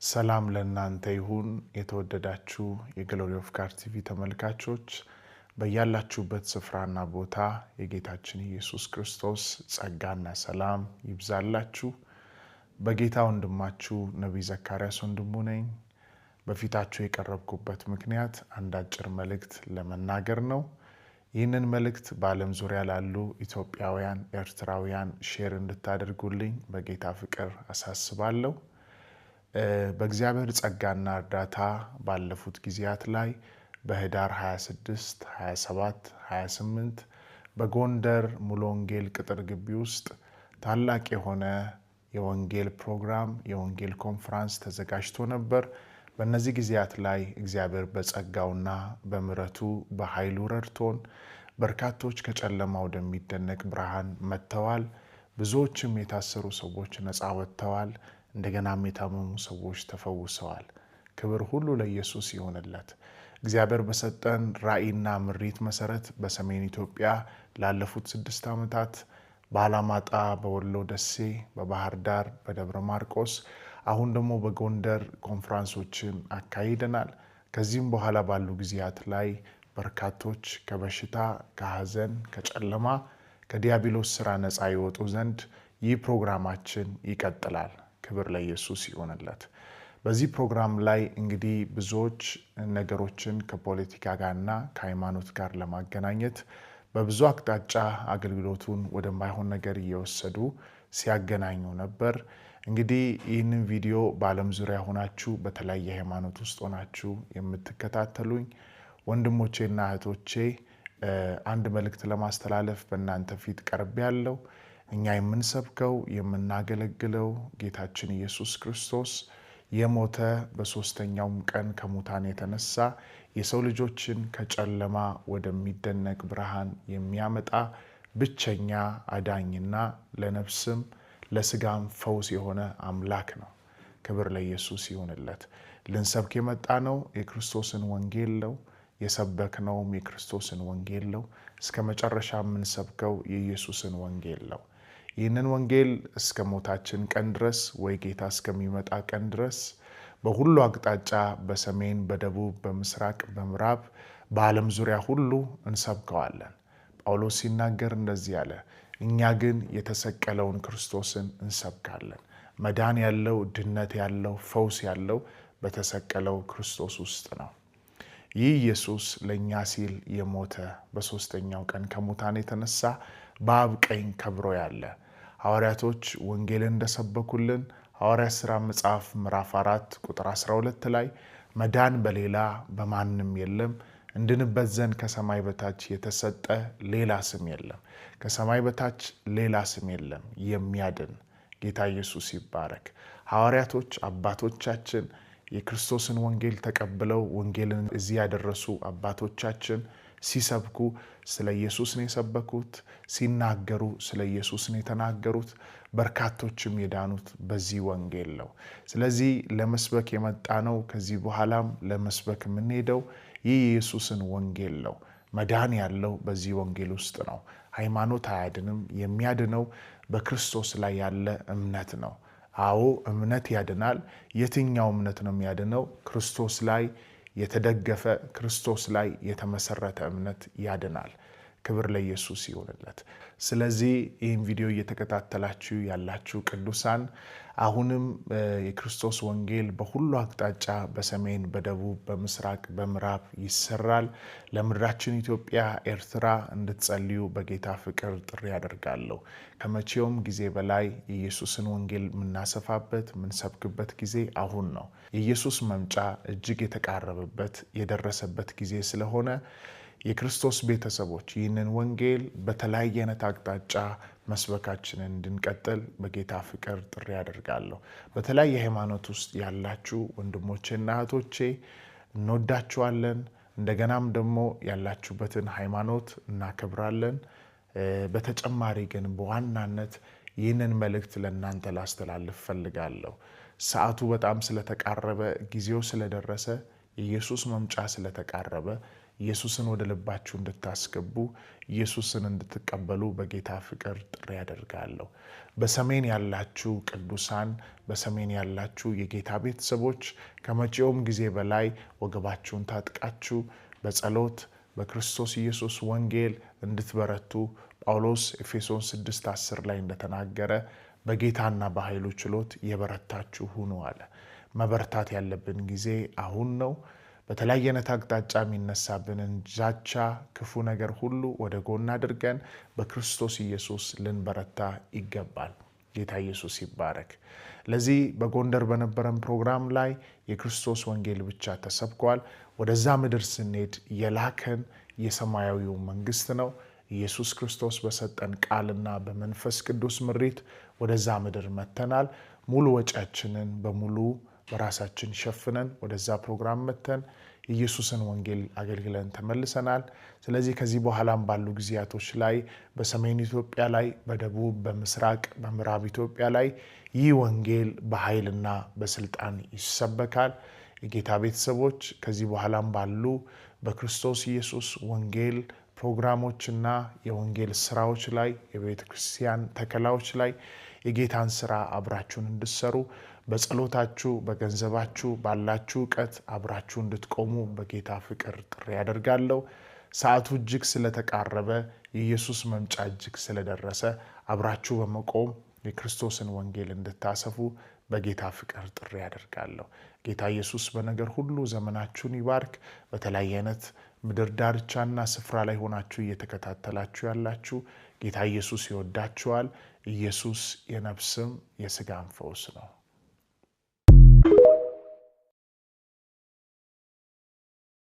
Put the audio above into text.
ሰላም ለእናንተ ይሁን። የተወደዳችሁ የግሎሪ ኦፍ ጋድ ቲቪ ተመልካቾች በያላችሁበት ስፍራና ቦታ የጌታችን ኢየሱስ ክርስቶስ ጸጋና ሰላም ይብዛላችሁ። በጌታ ወንድማችሁ ነቢይ ዘካርያስ ወንድሙ ነኝ። በፊታችሁ የቀረብኩበት ምክንያት አንድ አጭር መልእክት ለመናገር ነው። ይህንን መልእክት በዓለም ዙሪያ ላሉ ኢትዮጵያውያን፣ ኤርትራውያን ሼር እንድታደርጉልኝ በጌታ ፍቅር አሳስባለሁ። በእግዚአብሔር ጸጋና እርዳታ ባለፉት ጊዜያት ላይ በህዳር 26፣ 27፣ 28 በጎንደር ሙሉ ወንጌል ቅጥር ግቢ ውስጥ ታላቅ የሆነ የወንጌል ፕሮግራም የወንጌል ኮንፈረንስ ተዘጋጅቶ ነበር። በእነዚህ ጊዜያት ላይ እግዚአብሔር በጸጋውና በምሕረቱ በኃይሉ ረድቶን በርካቶች ከጨለማ ወደሚደነቅ ብርሃን መጥተዋል። ብዙዎችም የታሰሩ ሰዎች ነፃ ወጥተዋል። እንደገናም የታመሙ ሰዎች ተፈውሰዋል። ክብር ሁሉ ለኢየሱስ ይሆንለት። እግዚአብሔር በሰጠን ራእይና ምሪት መሰረት በሰሜን ኢትዮጵያ ላለፉት 6 ዓመታት በአላማጣ፣ በወሎ ደሴ፣ በባህር ዳር፣ በደብረ ማርቆስ አሁን ደግሞ በጎንደር ኮንፈረንሶችን አካሂደናል። ከዚህም በኋላ ባሉ ጊዜያት ላይ በርካቶች ከበሽታ፣ ከሐዘን፣ ከጨለማ፣ ከዲያብሎስ ስራ ነፃ ይወጡ ዘንድ ይህ ፕሮግራማችን ይቀጥላል። ክብር ለኢየሱስ ይሆንለት። በዚህ ፕሮግራም ላይ እንግዲህ ብዙዎች ነገሮችን ከፖለቲካ ጋርና ከሃይማኖት ጋር ለማገናኘት በብዙ አቅጣጫ አገልግሎቱን ወደማይሆን ነገር እየወሰዱ ሲያገናኙ ነበር። እንግዲህ ይህንን ቪዲዮ በዓለም ዙሪያ ሆናችሁ በተለያየ ሃይማኖት ውስጥ ሆናችሁ የምትከታተሉኝ ወንድሞቼና እህቶቼ አንድ መልእክት ለማስተላለፍ በእናንተ ፊት ቀርብ ያለው እኛ የምንሰብከው የምናገለግለው ጌታችን ኢየሱስ ክርስቶስ የሞተ በሶስተኛውም ቀን ከሙታን የተነሳ የሰው ልጆችን ከጨለማ ወደሚደነቅ ብርሃን የሚያመጣ ብቸኛ አዳኝና ለነፍስም ለስጋም ፈውስ የሆነ አምላክ ነው። ክብር ለኢየሱስ ይሁንለት። ልንሰብክ የመጣ ነው የክርስቶስን ወንጌል ነው። የሰበክነውም የክርስቶስን ወንጌል ነው። እስከ መጨረሻ የምንሰብከው የኢየሱስን ወንጌል ነው። ይህንን ወንጌል እስከ ሞታችን ቀን ድረስ ወይ ጌታ እስከሚመጣ ቀን ድረስ በሁሉ አቅጣጫ በሰሜን፣ በደቡብ፣ በምስራቅ፣ በምዕራብ በዓለም ዙሪያ ሁሉ እንሰብከዋለን። ጳውሎስ ሲናገር እንደዚህ አለ፣ እኛ ግን የተሰቀለውን ክርስቶስን እንሰብካለን። መዳን ያለው፣ ድነት ያለው፣ ፈውስ ያለው በተሰቀለው ክርስቶስ ውስጥ ነው። ይህ ኢየሱስ ለእኛ ሲል የሞተ በሶስተኛው ቀን ከሙታን የተነሳ በአብ ቀኝ ከብሮ ያለ ሐዋርያቶች ወንጌልን እንደሰበኩልን ሐዋርያት ሥራ መጽሐፍ ምዕራፍ 4 ቁጥር 12 ላይ መዳን በሌላ በማንም የለም፣ እንድንበት ዘንድ ከሰማይ በታች የተሰጠ ሌላ ስም የለም። ከሰማይ በታች ሌላ ስም የለም የሚያድን። ጌታ ኢየሱስ ይባረክ። ሐዋርያቶች አባቶቻችን የክርስቶስን ወንጌል ተቀብለው ወንጌልን እዚህ ያደረሱ አባቶቻችን ሲሰብኩ ስለ ኢየሱስ ነው የሰበኩት። ሲናገሩ ስለ ኢየሱስ ነው የተናገሩት። በርካቶችም የዳኑት በዚህ ወንጌል ነው። ስለዚህ ለመስበክ የመጣ ነው። ከዚህ በኋላም ለመስበክ የምንሄደው ይህ የኢየሱስን ወንጌል ነው። መዳን ያለው በዚህ ወንጌል ውስጥ ነው። ሃይማኖት አያድንም። የሚያድነው በክርስቶስ ላይ ያለ እምነት ነው። አዎ እምነት ያድናል። የትኛው እምነት ነው የሚያድነው? ክርስቶስ ላይ የተደገፈ ክርስቶስ ላይ የተመሰረተ እምነት ያድናል። ክብር ለኢየሱስ ይሁንለት። ስለዚህ ይህን ቪዲዮ እየተከታተላችሁ ያላችሁ ቅዱሳን አሁንም የክርስቶስ ወንጌል በሁሉ አቅጣጫ በሰሜን፣ በደቡብ፣ በምስራቅ፣ በምዕራብ ይሰራል። ለምድራችን ኢትዮጵያ፣ ኤርትራ እንድትጸልዩ በጌታ ፍቅር ጥሪ ያደርጋለሁ። ከመቼውም ጊዜ በላይ የኢየሱስን ወንጌል የምናሰፋበት የምንሰብክበት ጊዜ አሁን ነው። የኢየሱስ መምጫ እጅግ የተቃረበበት የደረሰበት ጊዜ ስለሆነ የክርስቶስ ቤተሰቦች ይህንን ወንጌል በተለያየ አይነት አቅጣጫ መስበካችንን እንድንቀጥል በጌታ ፍቅር ጥሪ ያደርጋለሁ። በተለያየ ሃይማኖት ውስጥ ያላችሁ ወንድሞቼና እህቶቼ እንወዳችኋለን። እንደገናም ደግሞ ያላችሁበትን ሃይማኖት እናከብራለን። በተጨማሪ ግን በዋናነት ይህንን መልእክት ለእናንተ ላስተላልፍ ፈልጋለሁ። ሰዓቱ በጣም ስለተቃረበ፣ ጊዜው ስለደረሰ፣ የኢየሱስ መምጫ ስለተቃረበ ኢየሱስን ወደ ልባችሁ እንድታስገቡ ኢየሱስን እንድትቀበሉ በጌታ ፍቅር ጥሪ ያደርጋለሁ። በሰሜን ያላችሁ ቅዱሳን፣ በሰሜን ያላችሁ የጌታ ቤተሰቦች ከመቼውም ጊዜ በላይ ወገባችሁን ታጥቃችሁ በጸሎት በክርስቶስ ኢየሱስ ወንጌል እንድትበረቱ ጳውሎስ ኤፌሶን 6:10 ላይ እንደተናገረ በጌታና በኃይሉ ችሎት የበረታችሁ ሁኑ አለ። መበርታት ያለብን ጊዜ አሁን ነው። በተለያየ አይነት አቅጣጫ የሚነሳብንን ዛቻ፣ ክፉ ነገር ሁሉ ወደ ጎን አድርገን በክርስቶስ ኢየሱስ ልንበረታ ይገባል። ጌታ ኢየሱስ ይባረክ። ለዚህ በጎንደር በነበረን ፕሮግራም ላይ የክርስቶስ ወንጌል ብቻ ተሰብኳል። ወደዛ ምድር ስንሄድ የላከን የሰማያዊው መንግስት ነው። ኢየሱስ ክርስቶስ በሰጠን ቃልና በመንፈስ ቅዱስ ምሪት ወደዛ ምድር መተናል። ሙሉ ወጫችንን በሙሉ በራሳችን ሸፍነን ወደዛ ፕሮግራም መተን ኢየሱስን ወንጌል አገልግለን ተመልሰናል። ስለዚህ ከዚህ በኋላም ባሉ ጊዜያቶች ላይ በሰሜን ኢትዮጵያ ላይ፣ በደቡብ፣ በምስራቅ፣ በምዕራብ ኢትዮጵያ ላይ ይህ ወንጌል በኃይልና በስልጣን ይሰበካል። የጌታ ቤተሰቦች ከዚህ በኋላም ባሉ በክርስቶስ ኢየሱስ ወንጌል ፕሮግራሞችና የወንጌል ስራዎች ላይ፣ የቤተ ክርስቲያን ተከላዎች ላይ የጌታን ስራ አብራችሁን እንድትሰሩ በጸሎታችሁ፣ በገንዘባችሁ፣ ባላችሁ እውቀት አብራችሁ እንድትቆሙ በጌታ ፍቅር ጥሪ ያደርጋለሁ። ሰዓቱ እጅግ ስለተቃረበ፣ የኢየሱስ መምጫ እጅግ ስለደረሰ አብራችሁ በመቆም የክርስቶስን ወንጌል እንድታሰፉ በጌታ ፍቅር ጥሪ ያደርጋለሁ። ጌታ ኢየሱስ በነገር ሁሉ ዘመናችሁን ይባርክ። በተለያየ አይነት ምድር ዳርቻና ስፍራ ላይ ሆናችሁ እየተከታተላችሁ ያላችሁ ጌታ ኢየሱስ ይወዳችኋል። ኢየሱስ የነፍስም የስጋም ፈውስ ነው።